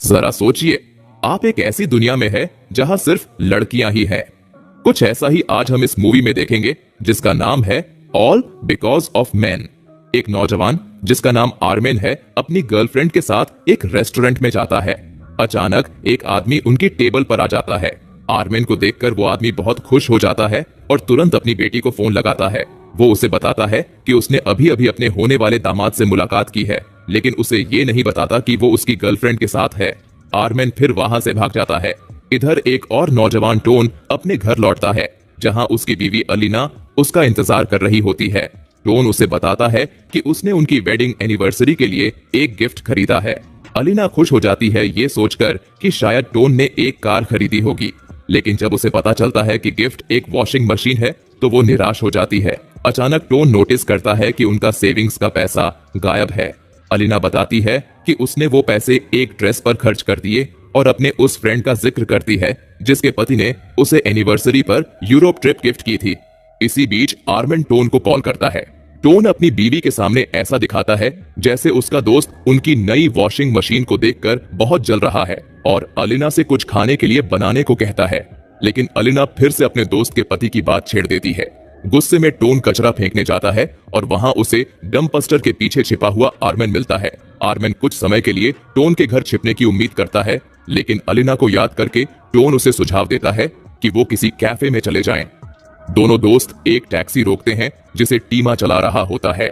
जरा सोचिए, आप एक ऐसी दुनिया में है जहां सिर्फ लड़कियां ही हैं। कुछ ऐसा ही आज हम इस मूवी में देखेंगे जिसका नाम है ऑल बिकॉज ऑफ मैन। एक नौजवान जिसका नाम आर्मेन है अपनी गर्लफ्रेंड के साथ एक रेस्टोरेंट में जाता है। अचानक एक आदमी उनकी टेबल पर आ जाता है। आर्मेन को देखकर वो आदमी बहुत खुश हो जाता है और तुरंत अपनी बेटी को फोन लगाता है। वो उसे बताता है कि उसने अभी अभी अपने होने वाले दामाद से मुलाकात की है, लेकिन उसे ये नहीं बताता कि वो उसकी गर्लफ्रेंड के साथ है। आर्मेन फिर वहां से भाग जाता है। इधर एक और नौजवान टोन अपने घर लौटता है, जहां उसकी बीवी अलीना उसका इंतजार कर रही होती है। टोन उसे बताता है कि उसने उनकी वेडिंग एनिवर्सरी के लिए एक गिफ्ट खरीदा है। अलीना खुश हो जाती है ये सोचकर कि शायद टोन ने एक कार खरीदी होगी, लेकिन जब उसे पता चलता है कि गिफ्ट एक वॉशिंग मशीन है तो वो निराश हो जाती है। अचानक टोन नोटिस करता है कि उनका सेविंग्स का पैसा गायब है। अलीना बताती है कि उसने वो पैसे एक ड्रेस पर खर्च कर दिए और अपने उस फ्रेंड का जिक्र करती है जिसके पति ने उसे एनिवर्सरी पर यूरोप ट्रिप गिफ्ट की थी। इसी बीच आर्मेन टोन को कॉल करता है। टोन अपनी बीवी के सामने ऐसा दिखाता है जैसे उसका दोस्त उनकी नई वॉशिंग मशीन को देखकर बहुत जल रहा है और अलीना से कुछ खाने के लिए बनाने को कहता है, लेकिन अलीना फिर से अपने दोस्त के पति की बात छेड़ देती है। गुस्से में टोन कचरा फेंकने जाता है और वहां उसे डंपस्टर के पीछे छिपा हुआ आर्मेन मिलता है। आर्मेन कुछ समय के लिए टोन के घर छिपने की उम्मीद करता है, लेकिन अलीना को याद करके टोन उसे सुझाव देता है कि वो किसी कैफे में चले जाएं। दोनों दोस्त एक टैक्सी रोकते हैं जिसे टीमा चला रहा होता है।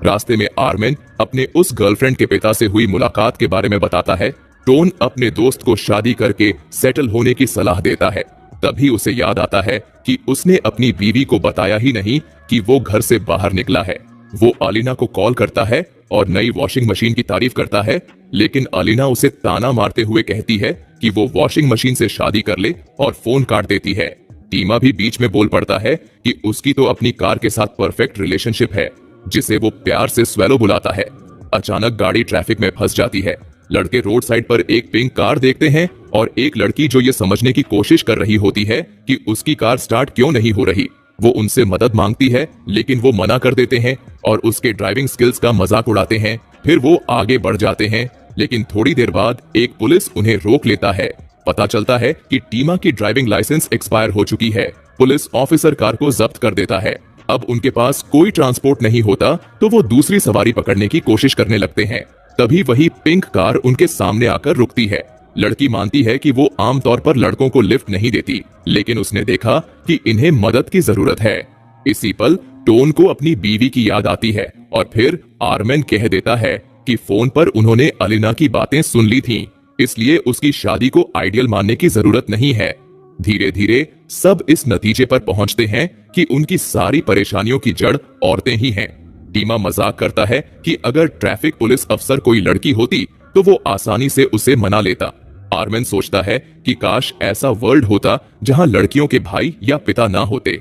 रास्ते में आर्मेन अपने उस गर्लफ्रेंड के पिता से हुई मुलाकात के बारे में बताता है। टोन अपने दोस्त को शादी करके सेटल होने की सलाह देता है। तभी उसे याद आता है कि उसने अपनी बीवी को बताया ही नहीं कि वो घर से बाहर निकला है। वो अलीना को कॉल करता है और नई वॉशिंग मशीन की तारीफ करता है, लेकिन अलीना उसे ताना मारते हुए कहती है कि वो वॉशिंग मशीन से शादी कर ले और फोन काट देती है। टीमा भी बीच में बोल पड़ता है कि उसकी तो अपनी कार के साथ परफेक्ट रिलेशनशिप है, जिसे वो प्यार से स्वेलो बुलाता है। अचानक गाड़ी ट्रैफिक में फंस जाती है। लड़के रोड साइड पर एक पिंक कार देखते हैं और एक लड़की जो ये समझने की कोशिश कर रही होती है कि उसकी कार स्टार्ट क्यों नहीं हो रही, वो उनसे मदद मांगती है, लेकिन वो मना कर देते हैं और उसके ड्राइविंग स्किल्स का मजाक उड़ाते हैं। फिर वो आगे बढ़ जाते हैं, लेकिन थोड़ी देर बाद एक पुलिस उन्हें रोक लेता है। पता चलता है कि टीमा की ड्राइविंग लाइसेंस एक्सपायर हो चुकी है। पुलिस ऑफिसर कार को जब्त कर देता है। अब उनके पास कोई ट्रांसपोर्ट नहीं होता तो वो दूसरी सवारी पकड़ने की कोशिश करने लगते हैं। तभी वही पिंक कार उनके सामने आकर रुकती है। लड़की मानती है कि वो आमतौर पर लड़कों को लिफ्ट नहीं देती, लेकिन उसने देखा कि इन्हें मदद की जरूरत है। इसी पल टोन को अपनी बीवी की याद आती है और फिर आर्मेन कह देता है कि फोन पर उन्होंने अलीना की बातें सुन ली थीं, इसलिए उसकी शादी को आइडियल मानने की जरूरत नहीं है। धीरे धीरे सब इस नतीजे पर पहुंचते हैं कि उनकी सारी परेशानियों की जड़ औरतें ही हैं। टीमा मजाक करता है कि अगर ट्रैफिक पुलिस अफसर कोई लड़की होती तो वो आसानी से उसे मना लेता। आर्मेन सोचता है कि काश ऐसा वर्ल्ड होता जहां लड़कियों के भाई या पिता ना होते।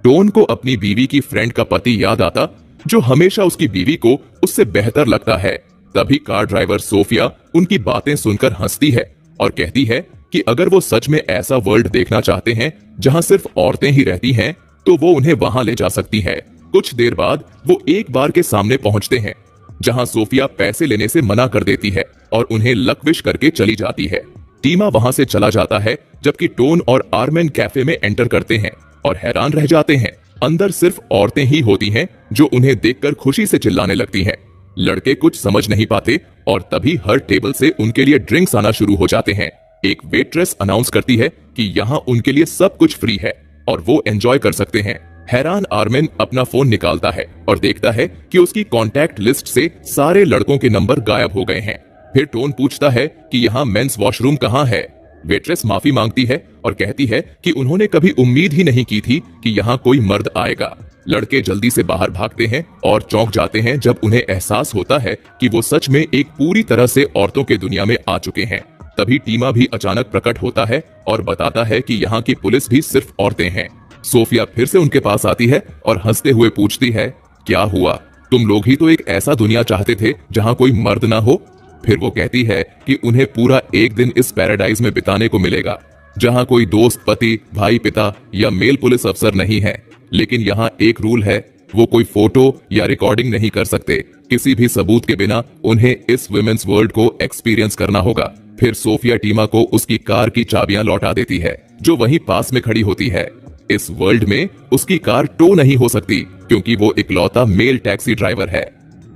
टोन को अपनी बीवी की फ्रेंड का पति याद आता, जो हमेशा उसकी बीवी को उससे बेहतर लगता है। तभी कार ड्राइवर सोफिया उनकी बातें सुनकर हंसती है और कहती है कि अगर वो सच में ऐसा वर्ल्ड देखना चाहते हैं जहां सिर्फ औरतें ही रहती हैं, तो वो उन्हें वहां ले जा सकती है। कुछ देर बाद वो एक बार के सामने पहुंचते हैं जहां सोफिया पैसे लेने से मना कर देती है और उन्हें लक विश करके चली जाती है। टीमा वहां से चला जाता है, जबकि टोन और आर्मेन कैफे में एंटर करते हैं और हैरान रह जाते हैं। अंदर सिर्फ औरतें ही होती हैं जो उन्हें देखकर खुशी से चिल्लाने लगती हैं। लड़के कुछ समझ नहीं पाते और तभी हर टेबल से उनके लिए ड्रिंक्स आना शुरू हो जाते हैं। एक वेट्रेस अनाउंस करती है कि यहाँ उनके लिए सब कुछ फ्री है और वो एंजॉय कर सकते हैं। हैरान आर्मेन अपना फोन निकालता है और देखता है कि उसकी कॉन्टैक्ट लिस्ट से सारे लड़कों के नंबर गायब हो गए हैं। फिर टोन पूछता है कि यहाँ मेंस वॉशरूम कहाँ है। वेट्रेस माफी मांगती है और कहती है कि उन्होंने कभी उम्मीद ही नहीं की थी कि यहाँ कोई मर्द आएगा। लड़के जल्दी से बाहर भागते हैं और चौंक जाते हैं जब उन्हें एहसास होता है कि वो सच में एक पूरी तरह से औरतों के दुनिया में आ चुके हैं। तभी टीमा भी अचानक प्रकट होता है और बताता है कि यहाँ की पुलिस भी सिर्फ औरतें हैं। सोफिया फिर से उनके पास आती है और हंसते हुए पूछती है, क्या हुआ, तुम लोग ही तो एक ऐसा दुनिया चाहते थे जहाँ कोई मर्द ना हो। फिर वो कहती है कि उन्हें पूरा एक दिन इस पैराडाइज में बिताने को मिलेगा जहाँ कोई दोस्त, पति, भाई, पिता या मेल पुलिस अफसर नहीं है। लेकिन यहाँ एक रूल है, वो कोई फोटो या रिकॉर्डिंग नहीं कर सकते। किसी भी सबूत के बिना उन्हें इस वुमेन्स वर्ल्ड को एक्सपीरियंस करना होगा। फिर सोफिया टीमा को उसकी कार की चाबियां लौटा देती है जो वहीं पास में खड़ी होती है। इस वर्ल्ड में उसकी कार टो नहीं हो सकती क्योंकि वो इकलौता मेल टैक्सी ड्राइवर है।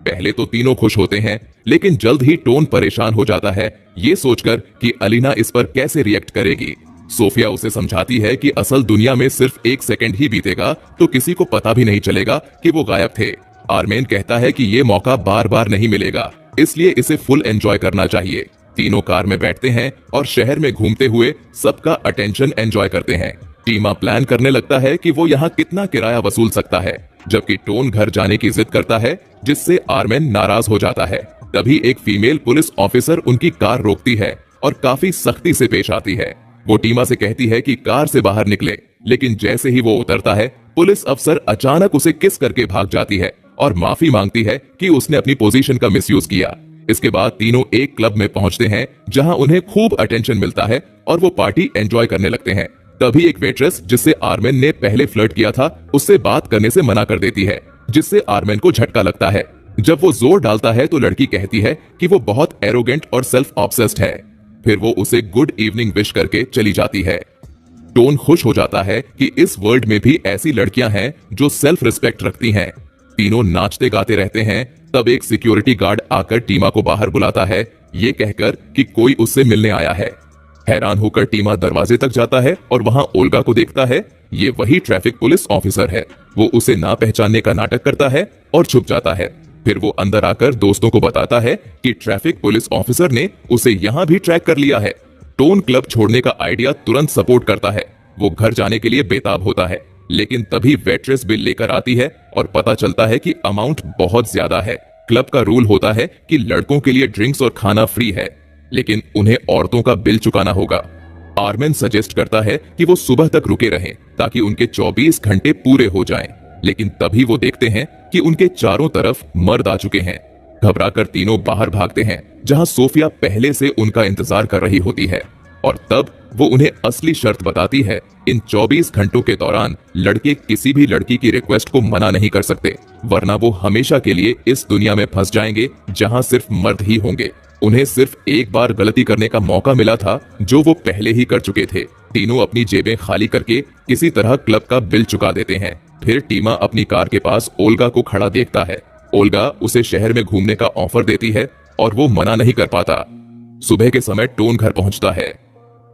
पहले तो तीनों खुश होते हैं, लेकिन जल्द ही टोन परेशान हो जाता है ये सोचकर कि अलीना इस पर कैसे रिएक्ट करेगी। सोफिया उसे समझाती है कि असल दुनिया में सिर्फ 1 सेकंड ही बीतेगा तो किसी को पता भी नहीं चलेगा कि वो गायब थे। आर्मेन कहता है कि ये मौका बार बार नहीं मिलेगा, इसलिए इसे फुल एंजॉय करना चाहिए। तीनों कार में बैठते हैं और शहर में घूमते हुए सबका अटेंशन एंजॉय करते हैं। टीमा प्लान करने लगता है कि वो यहाँ कितना किराया वसूल सकता है, जबकि टोन घर जाने की जिद करता है जिससे आर्मेन नाराज हो जाता है। तभी एक फीमेल पुलिस ऑफिसर उनकी कार रोकती है और काफी सख्ती से पेश आती है। वो टीमा से कहती है कि कार से बाहर निकले, लेकिन जैसे ही वो उतरता है पुलिस अफसर अचानक उसे किस करके भाग जाती है और माफी मांगती है कि उसने अपनी पोजीशन का मिसयूज किया। इसके बाद तीनों एक क्लब में पहुंचते हैं जहां उन्हें खूब अटेंशन मिलता है और वो पार्टी एंजॉय करने लगते हैं। तभी एक वेट्रेस जिससे आर्मेन ने पहले फ्लर्ट किया था उससे बात करने से मना कर देती है, जिससे आर्मेन को झटका लगता है। जब वो जोर डालता है तो लड़की कहती है कि वो बहुत एरोगेंट और सेल्फ ऑब्सेस्ड है। फिर वो उसे गुड इवनिंग विश करके चली जाती है। टोन खुश हो जाता है कि इस वर्ल्ड में भी ऐसी लड़कियां हैं जो सेल्फ रिस्पेक्ट रखती हैं। तीनों नाचते गाते रहते हैं। तब एक सिक्योरिटी गार्ड आकर टीमा को बाहर बुलाता है, ये कहकर कि कोई उससे मिलने आया है। हैरान होकर टीमा दरवाजे तक जाता है और वहां ओल्गा को देखता है। ये वही ट्रैफिक पुलिस ऑफिसर है। वो उसे ना पहचानने का नाटक करता है और छुप जाता है। फिर वो अंदर आकर दोस्तों को बताता है कि ट्रैफिक पुलिस ऑफिसर ने उसे यहाँ भी ट्रैक कर लिया है। टोन क्लब छोड़ने का आइडिया तुरंत सपोर्ट करता है। वो घर जाने के लिए बेताब होता है, लेकिन तभी वेट्रेस बिल लेकर आती है और पता चलता है कि अमाउंट बहुत ज्यादा है। क्लब का रूल होता है कि लड़कों के लिए ड्रिंक्स और खाना फ्री है, लेकिन उन्हें औरतों का बिल चुकाना होगा। आर्मेन सजेस्ट करता है कि वो सुबह तक रुके रहें ताकि उनके 24 घंटे पूरे हो जाएं। लेकिन तभी वो देखते हैं कि उनके चारों तरफ मर्द आ चुके हैं। घबराकर तीनों बाहर भागते हैं जहां सोफिया पहले से उनका इंतजार कर रही होती है और तब वो उन्हें असली शर्त बताती है। इन 24 घंटों के दौरान लड़के किसी भी लड़की की रिक्वेस्ट को मना नहीं कर सकते, वरना वो हमेशा के लिए इस दुनिया में फंस जाएंगे जहां सिर्फ मर्द ही होंगे। उन्हें सिर्फ एक बार गलती करने का मौका मिला था जो वो पहले ही कर चुके थे। तीनों अपनी जेबें खाली करके किसी तरह क्लब का बिल चुका देते हैं। फिर टीमा अपनी कार के पास ओल्गा को खड़ा देखता है। ओल्गा उसे शहर में घूमने का ऑफर देती है और वो मना नहीं कर पाता। सुबह के समय टोन घर पहुंचता है।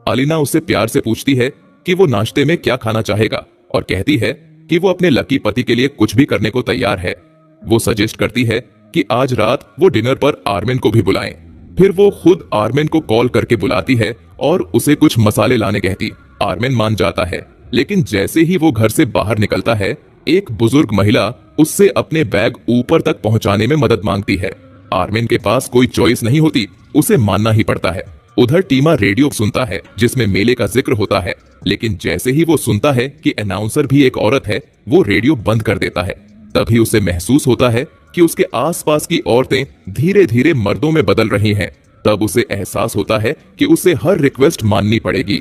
अलीना उससे प्यार से पूछती है कि वो नाश्ते में क्या खाना चाहेगा और कहती है कि वो अपने लकी पति के लिए कुछ भी करने को तैयार है। वो सजेस्ट करती है कि आज रात वो डिनर पर आर्मेन को भी बुलाएं। फिर वो खुद आर्मेन को कॉल करके बुलाती है और उसे कुछ मसाले लाने कहती। आर्मेन मान जाता है, लेकिन जैसे ही वो घर से बाहर निकलता है एक बुजुर्ग महिला उससे अपने बैग ऊपर तक पहुंचाने में मदद मांगती है। आर्मेन के पास कोई चॉइस नहीं होती, उसे मानना ही पड़ता है। उधर टीमा रेडियो सुनता है जिसमें मेले का जिक्र होता है, लेकिन जैसे ही वो सुनता है कि अनाउंसर भी एक औरत है, वो रेडियो बंद कर देता है। तभी उसे महसूस होता है कि उसके आसपास की औरतें धीरे धीरे मर्दों में बदल रही हैं। तब उसे एहसास होता है कि उसे हर रिक्वेस्ट माननी पड़ेगी।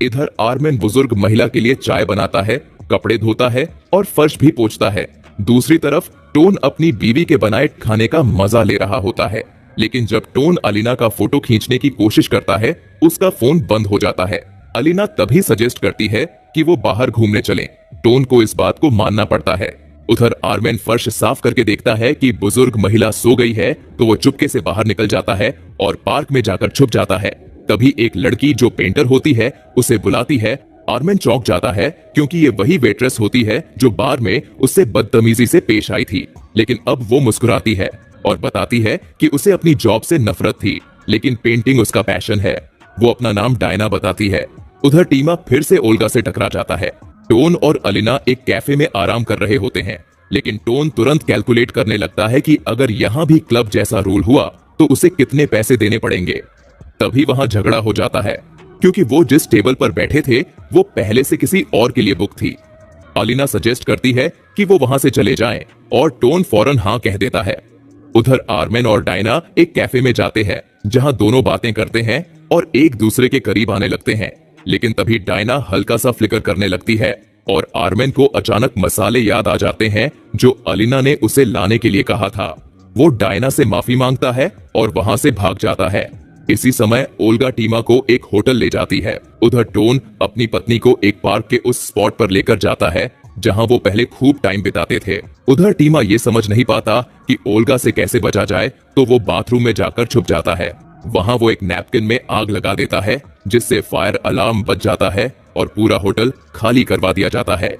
इधर आर्मेन बुजुर्ग महिला के लिए चाय बनाता है, कपड़े धोता है और फर्श भी पोंछता है। दूसरी तरफ टोन अपनी बीवी के बनाए खाने का मजा ले रहा होता है, लेकिन जब टोन अलीना का फोटो खींचने की कोशिश करता है उसका फोन बंद हो जाता है। अलीना तभी सजेस्ट करती है कि वो बाहर घूमने चलें। टोन को इस बात को मानना पड़ता है। उधर आर्मेन फर्श साफ करके देखता है कि बुजुर्ग महिला सो गई है, तो वो चुपके से बाहर निकल जाता है और पार्क में जाकर छुप जाता है। तभी एक लड़की जो पेंटर होती है उसे बुलाती है। आर्मेन चौंक जाता है क्योंकि ये वही वेट्रेस होती है जो बार में उससे बदतमीजी से पेश आई थी, लेकिन अब वो मुस्कुराती है और बताती है कि उसे अपनी जॉब से नफरत थी, लेकिन पेंटिंग उसका पैशन है। वो अपना नाम डायना बताती है। उधर टीमा फिर से ओल्गा से टकरा जाता है। टोन और अलीना एक कैफे में आराम कर रहे होते हैं, लेकिन टोन तुरंत कैलकुलेट करने लगता है कि अगर यहाँ भी क्लब जैसा रूल हुआ तो उसे कितने पैसे देने पड़ेंगे। तभी वहां झगड़ा हो जाता है क्योंकि वो जिस टेबल पर बैठे थे वो पहले से किसी और के लिए बुक थी। अलीना सजेस्ट करती है कि वो वहां से चले जाएं और टोन फौरन हाँ कह देता है। उधर आर्मेन और डायना एक कैफे में जाते हैं जहां दोनों बातें करते हैं और एक दूसरे के करीब आने लगते हैं, लेकिन तभी डायना हल्का सा फ्लिकर करने लगती है और आर्मेन को अचानक मसाले याद आ जाते हैं जो अलीना ने उसे लाने के लिए कहा था। वो डायना से माफी मांगता है और वहां से भाग जाता है। इसी समय ओल्गा टीमा को एक होटल ले जाती है। उधर टोन अपनी पत्नी को एक पार्क के उस स्पॉट पर लेकर जाता है जहां वो पहले खूब टाइम बिताते थे। उधर टीमा ये समझ नहीं पाता कि ओल्गा से कैसे बचा जाए, तो वो बाथरूम में जाकर छुप जाता है। वहां वो एक नैपकिन में आग लगा देता है जिससे फायर अलार्म बज जाता है और पूरा होटल खाली करवा दिया जाता है।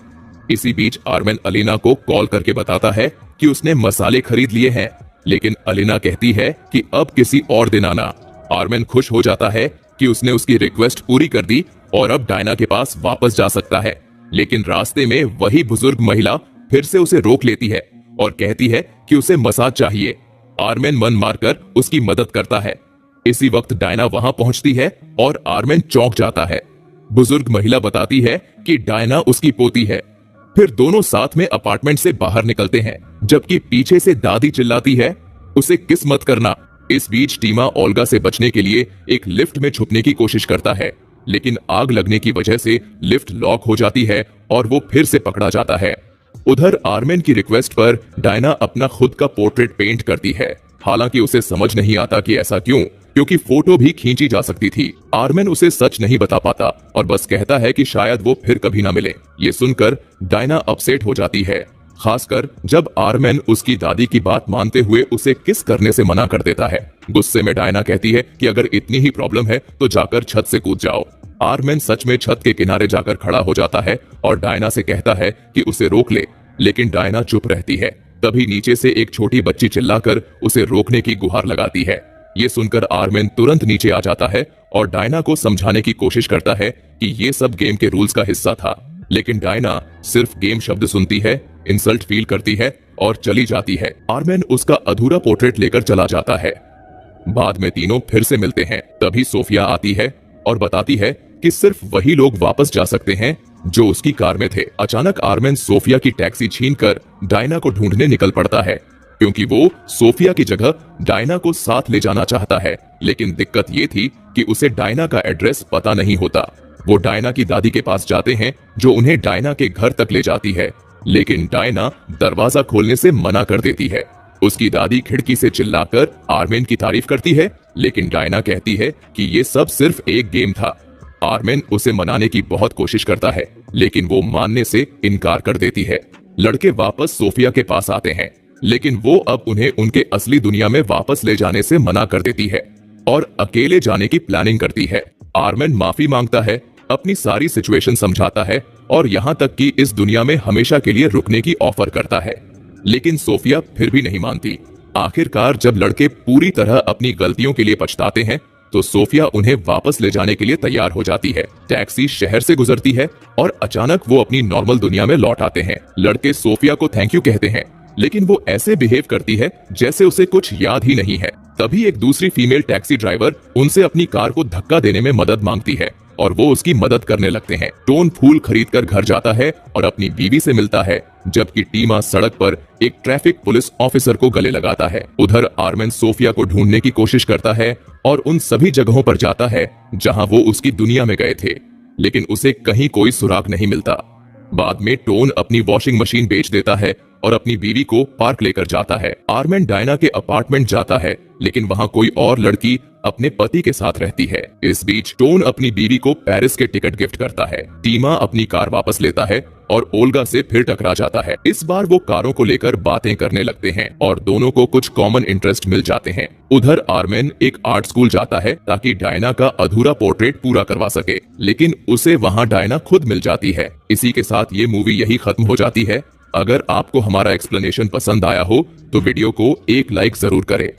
इसी बीच आर्मेन अलीना को कॉल करके बताता है कि उसने मसाले खरीद लिए हैं, लेकिन अलीना कहती है कि अब किसी और दिन आना। आर्मेन खुश हो जाता है कि उसने उसकी रिक्वेस्ट पूरी कर दी और अब डायना के पास वापस जा सकता है। लेकिन रास्ते में वही बुजुर्ग महिला फिर से उसे रोक लेती है और कहती है कि उसे मसाज चाहिए। आर्मेन मन मारकर उसकी मदद करता है। इसी वक्त डायना वहां पहुंचती है और आर्मेन चौंक जाता है। बुजुर्ग महिला बताती है कि डायना उसकी पोती है। फिर दोनों साथ में अपार्टमेंट से बाहर निकलते हैं, जबकि पीछे से दादी चिल्लाती है, उसे किस मत करना। इस बीच टीमा ओल्गा से बचने के लिए एक लिफ्ट में छुपने की कोशिश करता है, लेकिन आग लगने की वजह से लिफ्ट लॉक हो जाती है और वो फिर से पकड़ा जाता है। उधर आर्मेन की रिक्वेस्ट पर डायना अपना खुद का पोर्ट्रेट पेंट करती है। हालांकि उसे समझ नहीं आता कि ऐसा क्यों, क्योंकि फोटो भी खींची जा सकती थी। आर्मेन उसे सच नहीं बता पाता और बस कहता है कि शायद वो फिर कभी ना मिले। ये सुनकर डायना अपसेट हो जाती है, खासकर जब आर्मेन उसकी दादी की बात मानते हुए उसे किस करने से मना कर देता है। गुस्से में डायना कहती है कि अगर इतनी ही प्रॉब्लम है तो जाकर छत से कूद जाओ। आर्मेन सच में छत के किनारे जाकर खड़ा हो जाता है और डायना से कहता है कि उसे रोक ले, लेकिन डायना चुप रहती है। तभी नीचे से एक छोटी बच्ची चिल्लाकर उसे रोकने की गुहार लगाती है। ये सुनकर आर्मेन तुरंत नीचे आ जाता है और डायना को समझाने की कोशिश करता है कि ये सब गेम के रूल्स का हिस्सा था। लेकिन डायना सिर्फ गेम शब्द सुनती है, इंसल्ट फील करती है और चली जाती है। आर्मेन उसका अधूरा पोर्ट्रेट लेकर चला जाता है। बाद में तीनों फिर से मिलते हैं। तभी सोफिया आती है और बताती है कि सिर्फ वही लोग वापस जा सकते हैं जो उसकी कार में थे। अचानक आर्मेन सोफिया की टैक्सी छीनकर डायना को ढूंढने निकल पड़ता है, क्योंकि वो सोफिया की जगह डायना को साथ ले जाना चाहता है। लेकिन दिक्कत ये थी कि उसे डायना का एड्रेस पता नहीं होता। वो डायना की दादी के पास जाते हैं जो उन्हें डायना के घर तक ले जाती है, लेकिन डायना दरवाजा खोलने से मना कर देती है। उसकी दादी खिड़की से चिल्लाकर आर्मेन की तारीफ करती है, लेकिन डायना कहती है कि ये सब सिर्फ एक गेम था। आर्मेन उसे मनाने की बहुत कोशिश करता है, लेकिन वो मानने से इनकार कर देती है। लड़के वापस सोफिया के पास आते हैं, लेकिन वो अब उन्हें उनके असली दुनिया में वापस ले जाने से मना कर देती है और अकेले जाने की प्लानिंग करती है। आर्मेन माफी मांगता है, अपनी सारी सिचुएशन समझाता है और यहाँ तक कि इस दुनिया में हमेशा के लिए रुकने की ऑफर करता है, लेकिन सोफिया फिर भी नहीं मानती। आखिरकार जब लड़के पूरी तरह अपनी गलतियों के लिए पछताते हैं तो सोफिया उन्हें वापस ले जाने के लिए तैयार हो जाती है। टैक्सी शहर से गुजरती है और अचानक वो अपनी नॉर्मल दुनिया में लौट आते हैं। लड़के सोफिया को थैंक यू कहते हैं, लेकिन वो ऐसे बिहेव करती है जैसे उसे कुछ याद ही नहीं है। तभी एक दूसरी फीमेल टैक्सी ड्राइवर उनसे अपनी कार को धक्का देने में मदद मांगती है और वो उसकी मदद करने लगते हैं। टोन फूल खरीदकर घर जाता है और अपनी बीवी से मिलता है, जबकि टीमा सड़क पर एक ट्रैफिक पुलिस ऑफिसर को गले लगाता है। उधर आर्मेन सोफिया को ढूंढने की कोशिश करता है और उन सभी जगहों पर जाता है जहां वो उसकी दुनिया में गए थे, लेकिन उसे कहीं कोई सुराग नहीं मिलता। बाद में टोन अपनी वॉशिंग मशीन बेच देता है और अपनी बीवी को पार्क लेकर जाता है। आर्मेन डायना के अपार्टमेंट जाता है, लेकिन वहां कोई और लड़की अपने पति के साथ रहती है। इस बीच टोन अपनी बीवी को पेरिस के टिकट गिफ्ट करता है। टीमा अपनी कार वापस लेता है और ओल्गा से फिर टकरा जाता है। इस बार वो कारों को लेकर बातें करने लगते हैं और दोनों को कुछ कॉमन इंटरेस्ट मिल जाते हैं। उधर आर्मेन एक आर्ट स्कूल जाता है ताकि डायना का अधूरा पोर्ट्रेट पूरा करवा सके, लेकिन उसे वहाँ डायना खुद मिल जाती है। इसी के साथ ये मूवी यही खत्म हो जाती है। अगर आपको हमारा एक्सप्लेनेशन पसंद आया हो तो वीडियो को एक लाइक जरूर करें।